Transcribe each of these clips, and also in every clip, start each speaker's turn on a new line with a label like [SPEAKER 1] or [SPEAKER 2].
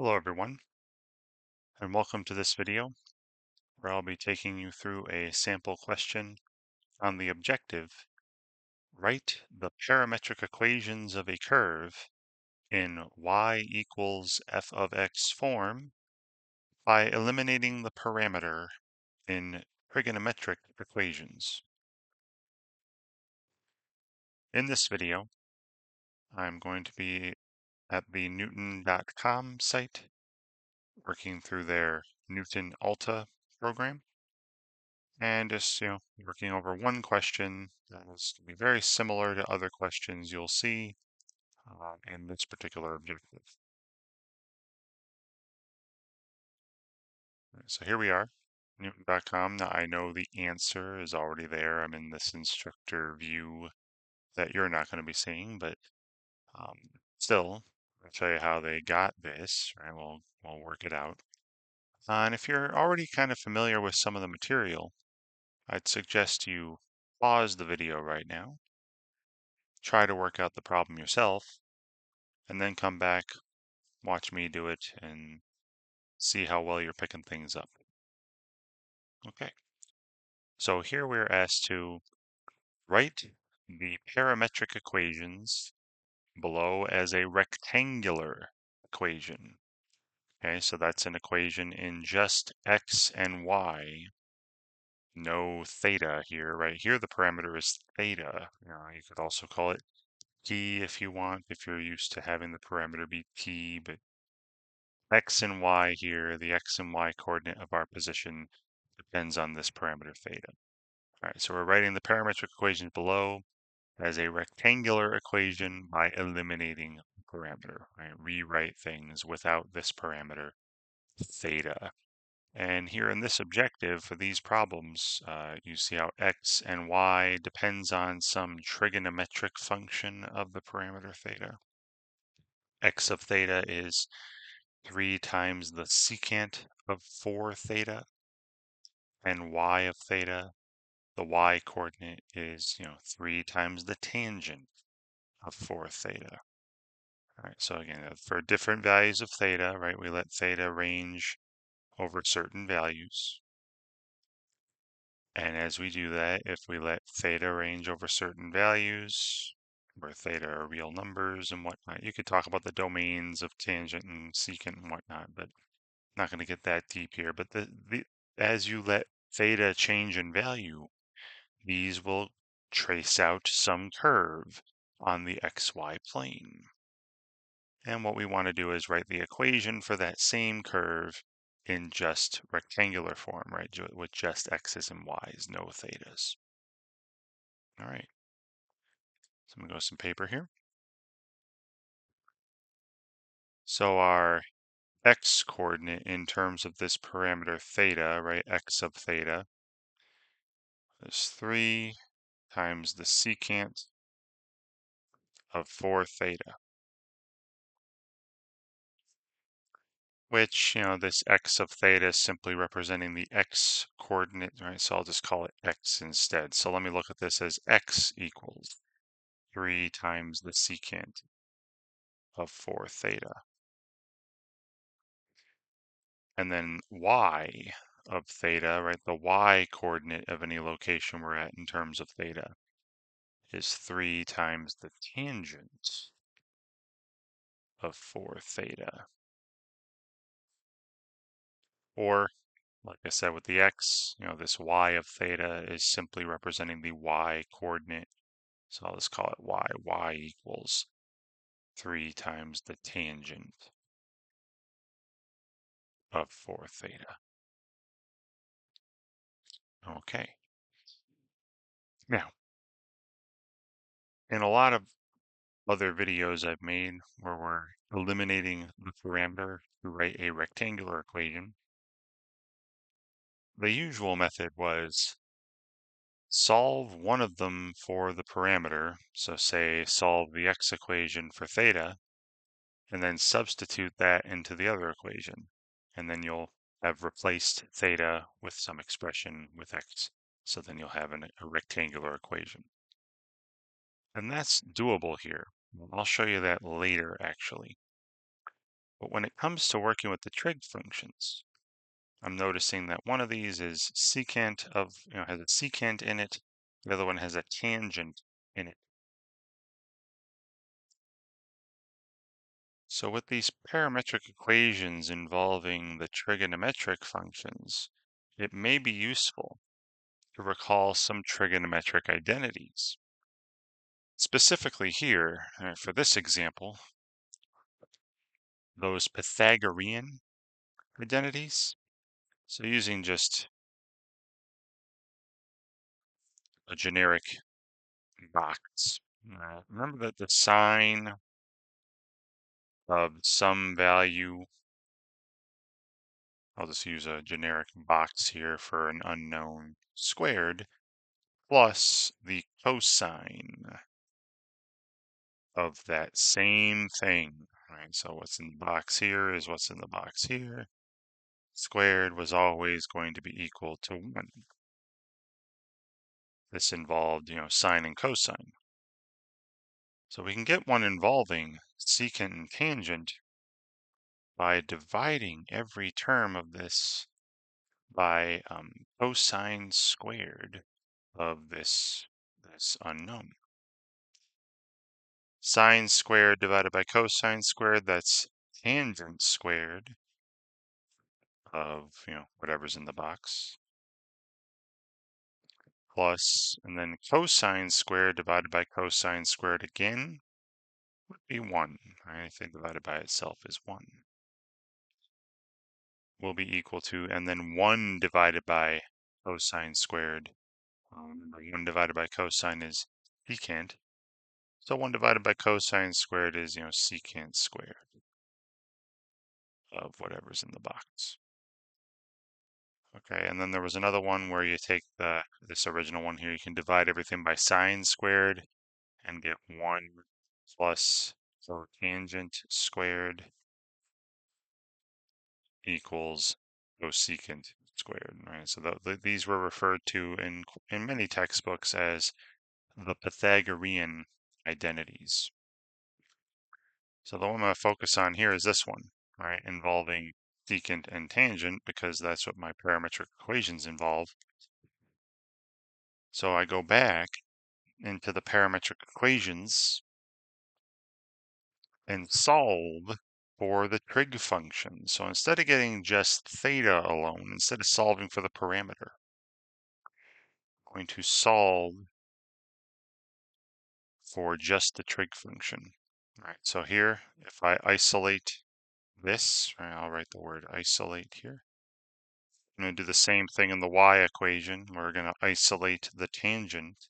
[SPEAKER 1] Hello everyone, and welcome to this video where I'll be taking you through a sample question on the objective. Write the parametric equations of a curve in y equals f of x form by eliminating the parameter in trigonometric equations. In this video, I'm going to be at the Knewton.com site working through their Knewton Alta program. And just, working over one question that is going to be very similar to other questions you'll see in this particular objective. So here we are, Newton.com. Now I know the answer is already there. I'm in this instructor view that you're not going to be seeing, but still, I'll tell you how they got this, right? We'll work it out. And if you're already kind of familiar with some of the material, I'd suggest you pause the video right now, try to work out the problem yourself, and then come back, watch me do it, and see how well you're picking things up. Okay, so here we're asked to write the parametric equations below as a rectangular equation. Okay, so that's an equation in just x and y, no theta here, right? Here the parameter is theta. You could also call it t if you want, if you're used to having the parameter be t, but x and y here, the x and y coordinate of our position depends on this parameter theta. All right, so we're writing the parametric equation below as a rectangular equation by eliminating a parameter, right? Rewrite things without this parameter theta. And here in this objective for these problems, you see how x and y depends on some trigonometric function of the parameter theta. X of theta is 3 times the secant of 4 theta, and y of theta, the y coordinate is, 3 times the tangent of 4 theta. All right, so again, for different values of theta, right, we let theta range over certain values. And as we do that, if we let theta range over certain values, where theta are real numbers and whatnot, you could talk about the domains of tangent and secant and whatnot, but not going to get that deep here. But as you let theta change in value, these will trace out some curve on the xy plane. And what we want to do is write the equation for that same curve in just rectangular form, right? With just x's and y's, no thetas. All right. So I'm going to go with some paper here. So our x coordinate in terms of this parameter theta, right? X of theta is 3 times the secant of 4 theta, which, this x of theta is simply representing the x coordinate, right? So I'll just call it x instead. So let me look at this as x equals 3 times the secant of 4 theta. And then y of theta, right? The y coordinate of any location we're at in terms of theta is 3 times the tangent of 4 theta. Or, like I said with the x, this y of theta is simply representing the y coordinate. So I'll just call it y equals 3 times the tangent of 4 theta. Okay. Now, in a lot of other videos I've made where we're eliminating the parameter to write a rectangular equation, the usual method was solve one of them for the parameter. So say solve the x equation for theta, and then substitute that into the other equation. And then you'll have replaced theta with some expression with x. So then you'll have a rectangular equation. And that's doable here. I'll show you that later, actually. But when it comes to working with the trig functions, I'm noticing that one of these is secant of, has a secant in it. The other one has a tangent in it. So with these parametric equations involving the trigonometric functions, it may be useful to recall some trigonometric identities. Specifically here, for this example, those Pythagorean identities. So using just a generic box. Remember that the sine of some value, I'll just use a generic box here for an unknown squared, plus the cosine of that same thing, right? So what's in the box here is what's in the box here. Squared was always going to be equal to 1. This involved, sine and cosine. So we can get one involving secant and tangent by dividing every term of this by cosine squared of this unknown. Sine squared divided by cosine squared, that's tangent squared of, whatever's in the box. Plus, and then cosine squared divided by cosine squared again would be 1. Right? Anything divided by itself is 1. Will be equal to, and then 1 divided by cosine squared. Remember, 1 divided by cosine is secant. So 1 divided by cosine squared is, secant squared of whatever's in the box. Okay, and then there was another one where you take this original one here, you can divide everything by sine squared and get 1 plus cotangent squared equals cosecant squared, right? So these were referred to in many textbooks as the Pythagorean identities. So the one I'm going to focus on here is this one, right, involving secant and tangent, because that's what my parametric equations involve. So I go back into the parametric equations and solve for the trig function. So instead of getting just theta alone, instead of solving for the parameter, I'm going to solve for just the trig function. All right, so here, if I isolate this, right, I'll write the word isolate here. I'm going to do the same thing in the y equation. We're going to isolate the tangent.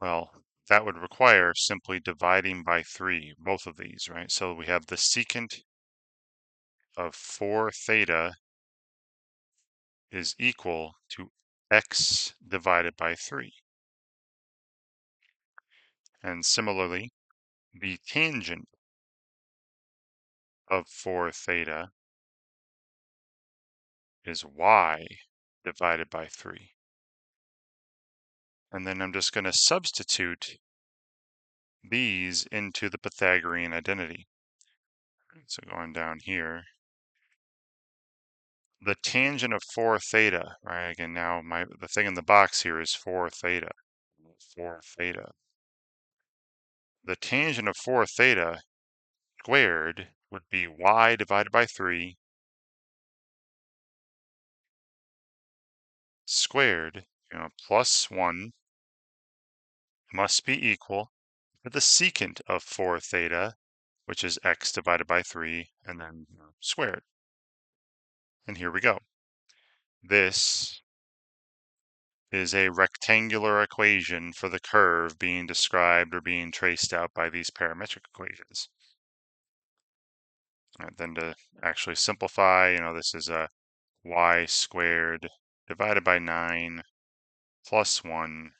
[SPEAKER 1] Well, that would require simply dividing by 3, both of these, right? So we have the secant of 4 theta is equal to x divided by 3. And similarly, the tangent of 4 theta is y divided by 3. And then I'm just going to substitute these into the Pythagorean identity. So going down here, the tangent of 4 theta, right? Again, now the thing in the box here is 4 theta. 4 theta. The tangent of 4 theta squared would be y divided by 3 squared, plus 1 must be equal to the secant of 4 theta, which is x divided by 3, and then squared. And here we go. This is a rectangular equation for the curve being described or being traced out by these parametric equations. Right, then to actually simplify, this is a y squared divided by 9 plus 1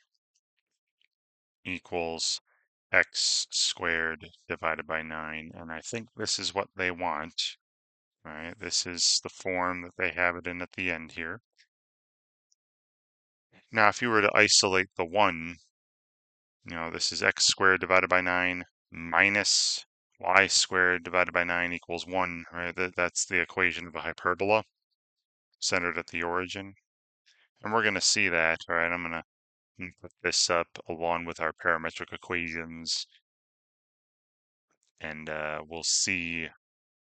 [SPEAKER 1] equals x squared divided by 9. And I think this is what they want, right? This is the form that they have it in at the end here. Now, if you were to isolate the 1, this is x squared divided by 9. minus y squared divided by 9 equals 1, right? That's the equation of a hyperbola centered at the origin. And we're going to see that, all right? I'm going to put this up along with our parametric equations, and we'll see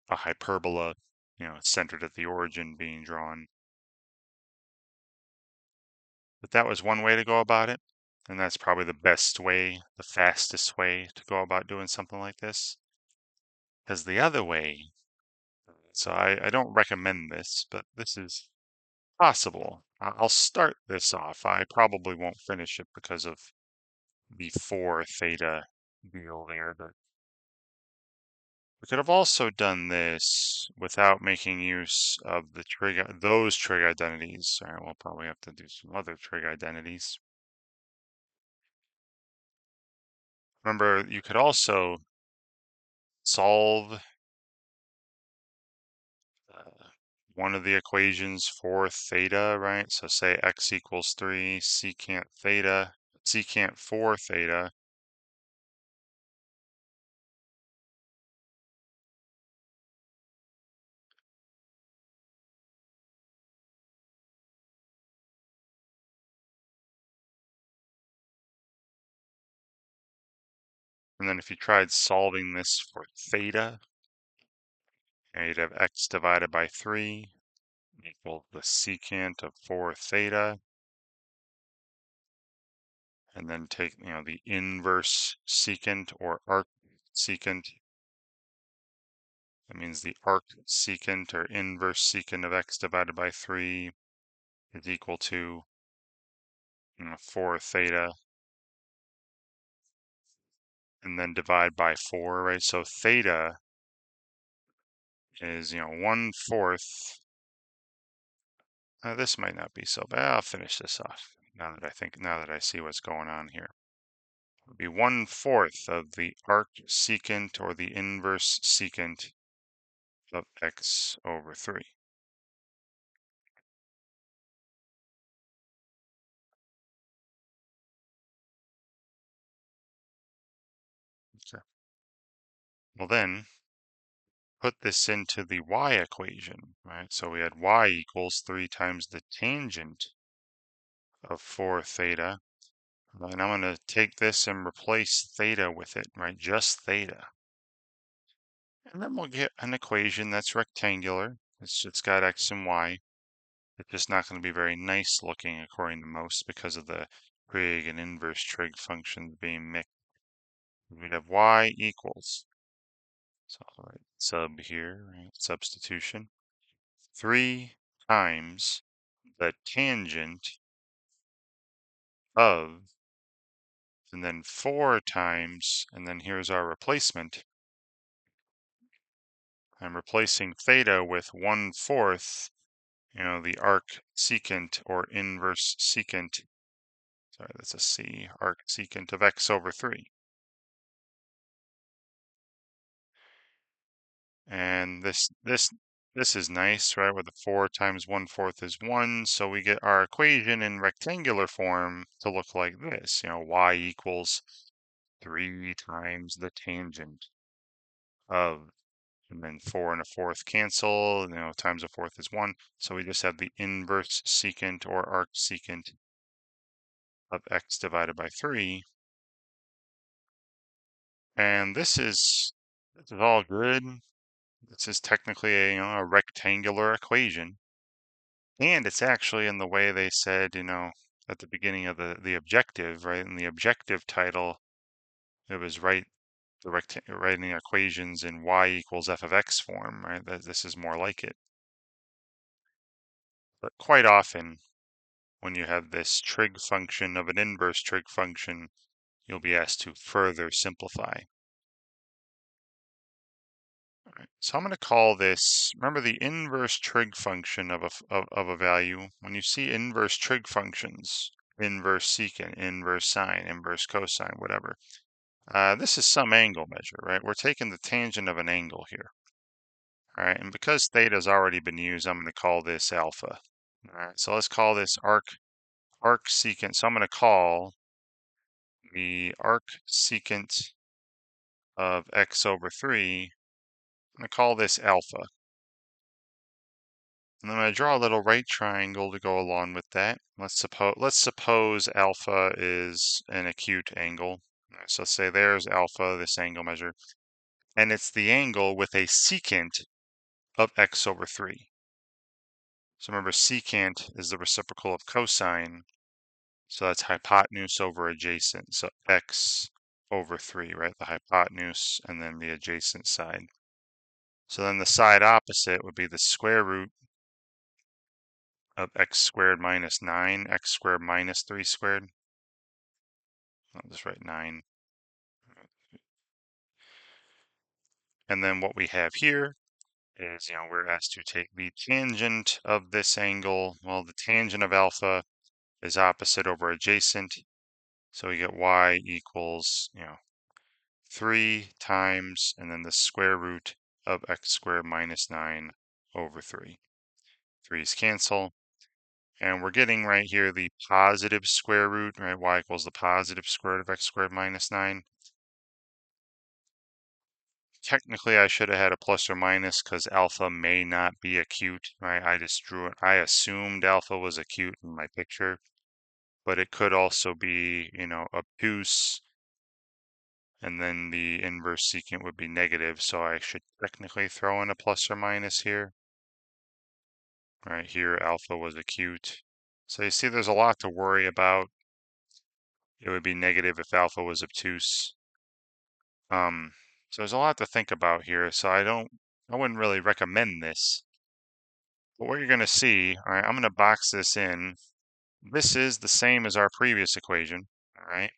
[SPEAKER 1] a hyperbola, centered at the origin being drawn. But that was one way to go about it, and that's probably the best way, the fastest way to go about doing something like this. Because the other way, so I don't recommend this, but this is possible. I'll start this off. I probably won't finish it because of the 4 theta deal there, but we could have also done this without making use of the those trig identities. All right, we'll probably have to do some other trig identities. Remember, you could also solve one of the equations for theta, right? So say x equals 3, secant 4 theta. And then if you tried solving this for theta, you'd have x divided by 3 equal the secant of 4 theta. And then take, the inverse secant or arc secant. That means the arc secant or inverse secant of x divided by 3 is equal to 4 theta. And then divide by 4, right? So theta is, 1/4. This might not be so bad. I'll finish this off now that I see what's going on here. It would be 1/4 of the arc secant or the inverse secant of x over 3. Okay. Well then, put this into the y equation, right? So we had y equals 3 times the tangent of 4 theta. And I'm going to take this and replace theta with it, right? Just theta. And then we'll get an equation that's rectangular. It's got x and y. It's just not going to be very nice looking according to most because of the trig and inverse trig functions being mixed. We'd have y equals, so I'll write sub here, right? Substitution. 3 times the tangent of, and then 4 times, and then here's our replacement. I'm replacing theta with 1/4, the arc secant or inverse secant. Sorry, that's a C, arc secant of x over 3. And this is nice, right? Where the 4 times 1/4 is 1, so we get our equation in rectangular form to look like this. Y equals 3 times the tangent of, and then 4 and 1/4 cancel, times 1/4 is 1. So we just have the inverse secant or arc secant of x divided by 3. And this is all good. This is technically a rectangular equation. And it's actually in the way they said, at the beginning of the objective, right? In the objective title, it was writing the equations in y equals f of x form, right? This is more like it. But quite often, when you have this trig function of an inverse trig function, you'll be asked to further simplify. All right, so I'm going to call this, remember the inverse trig function of a value. When you see inverse trig functions, inverse secant, inverse sine, inverse cosine, whatever, this is some angle measure, right? We're taking the tangent of an angle here. All right, and because theta has already been used, I'm going to call this alpha. All right, so let's call this arc secant. So I'm going to call the arc secant of x over 3. I'm going to call this alpha. And I'm going to draw a little right triangle to go along with that. Let's suppose alpha is an acute angle. So say there's alpha, this angle measure, and it's the angle with a secant of x over 3. So remember, secant is the reciprocal of cosine. So that's hypotenuse over adjacent. So x over 3, right? The hypotenuse and then the adjacent side. So then the side opposite would be the square root of x squared minus 9, x squared minus 3 squared. I'll just write 9. And then what we have here is, we're asked to take the tangent of this angle. Well, the tangent of alpha is opposite over adjacent. So we get y equals, 3 times, and then the square root of x squared minus 9 over 3. 3's cancel. And we're getting right here the positive square root, right? Y equals the positive square root of x squared minus 9. Technically, I should have had a plus or minus because alpha may not be acute, right? I just drew it. I assumed alpha was acute in my picture, but it could also be, obtuse, and then the inverse secant would be negative, so I should technically throw in a plus or minus here. Right here, alpha was acute. So you see there's a lot to worry about. It would be negative if alpha was obtuse. So there's a lot to think about here. So I wouldn't really recommend this. But what you're going to see, all right, I'm going to box this in. This is the same as our previous equation, all right?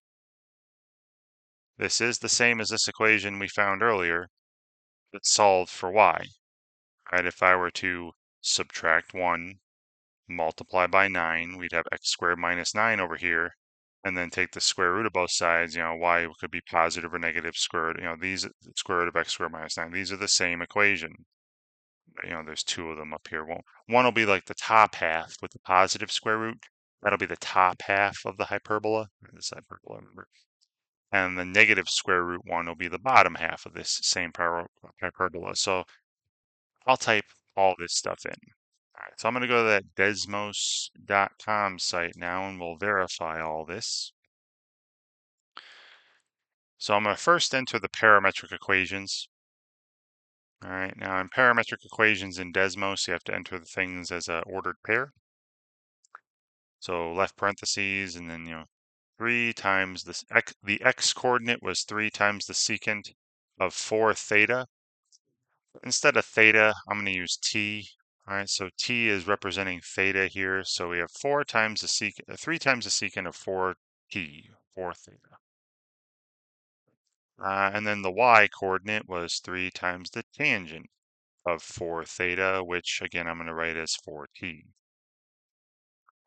[SPEAKER 1] This is the same as this equation we found earlier that solved for y, right? If I were to subtract 1, multiply by 9, we'd have x squared minus 9 over here, and then take the square root of both sides. Y could be positive or negative square root. These square root of x squared minus 9. These are the same equation. There's two of them up here. One will be like the top half with the positive square root. That'll be the top half of the hyperbola. This hyperbola, remember. And the negative square root one will be the bottom half of this same hyperbola. So I'll type all this stuff in. All right, so I'm going to go to that desmos.com site now, and we'll verify all this. So I'm going to first enter the parametric equations. All right, now in parametric equations in Desmos, you have to enter the things as an ordered pair. So left parentheses, and then, 3 times this the x coordinate was 3 times the secant of 4 theta. Instead of theta, I'm going to use t. All right, so t is representing theta here. So we have 4 times the secant, 3 times the secant of 4t, 4 theta. And then the y coordinate was 3 times the tangent of 4 theta, which again I'm going to write as 4t.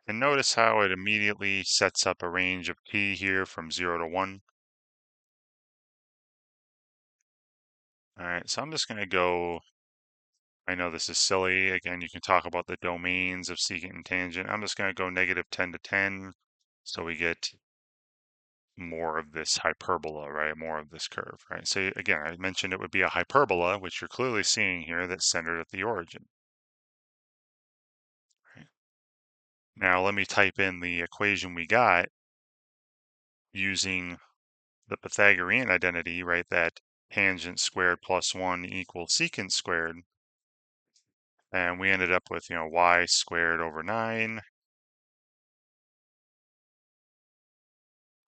[SPEAKER 1] And notice how it immediately sets up a range of t here from 0 to 1. All right, so I'm just going to go, I know this is silly. Again, you can talk about the domains of secant and tangent. I'm just going to go negative 10 to 10. So we get more of this hyperbola, right? More of this curve, right? So again, I mentioned it would be a hyperbola, which you're clearly seeing here, that's centered at the origin. Right? Now let me type in the equation we got using the Pythagorean identity, right? That tangent squared plus 1 equals secant squared. And we ended up with, y squared over 9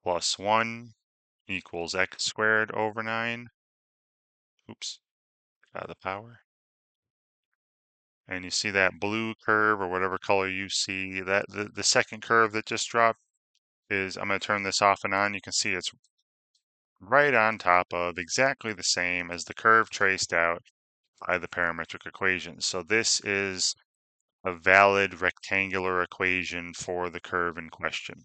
[SPEAKER 1] plus 1 equals x squared over 9. Oops, got the power. And you see that blue curve or whatever color you see, that the second curve that just dropped is, I'm going to turn this off and on. You can see it's right on top of exactly the same as the curve traced out by the parametric equation. So this is a valid rectangular equation for the curve in question.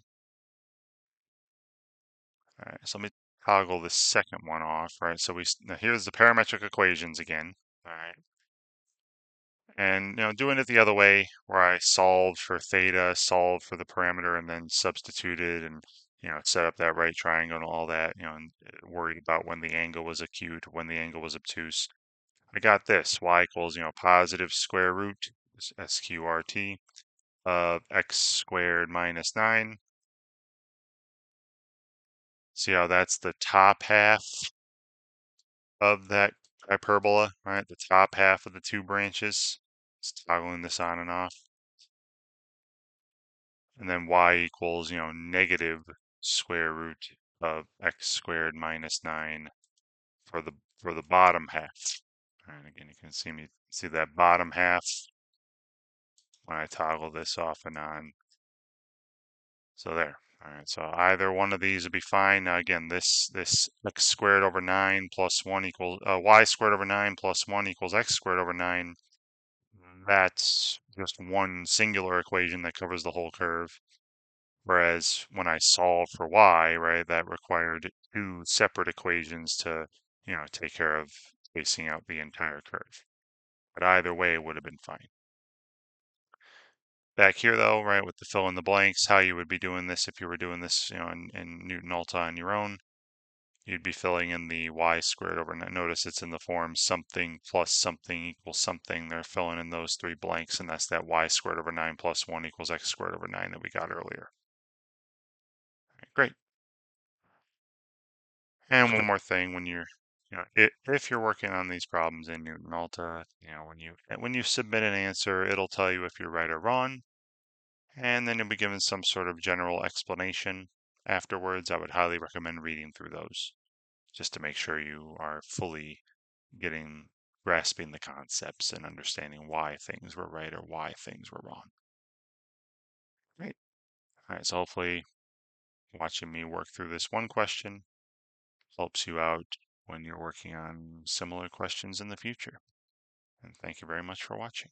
[SPEAKER 1] All right, so let me toggle the second one off, right? So now here's the parametric equations again, all right? And, doing it the other way where I solved for theta, solved for the parameter, and then substituted and, set up that right triangle and all that, and worried about when the angle was acute, when the angle was obtuse. I got this, y equals, positive square root, SQRT, of x squared minus 9. See how that's the top half of that hyperbola, right? The top half of the two branches. Just toggling this on and off. And then y equals, negative square root of x squared minus 9 for the bottom half. And again, you can see that bottom half when I toggle this off and on. So there. All right, so either one of these would be fine. Now again, this x squared over 9 plus 1 equals y squared over 9 plus 1 equals x squared over 9. That's just one singular equation that covers the whole curve. Whereas when I solve for y, right, that required two separate equations to, take care of spacing out the entire curve. But either way, it would have been fine. Back here though, right, with the fill in the blanks, how you would be doing this if you were doing this, in Knewton Alta on your own, you'd be filling in the y squared over, notice it's in the form something plus something equals something. They're filling in those three blanks, and that's that y squared over 9 plus 1 equals x squared over 9 that we got earlier. Right, great. And one more thing, when you're, if you're working on these problems in Knewton Alta, when you submit an answer, it'll tell you if you're right or wrong, and then you'll be given some sort of general explanation afterwards. I would highly recommend reading through those just to make sure you are fully grasping the concepts and understanding why things were right or why things were wrong. Great. All right, so hopefully watching me work through this one question helps you out when you're working on similar questions in the future. And thank you very much for watching.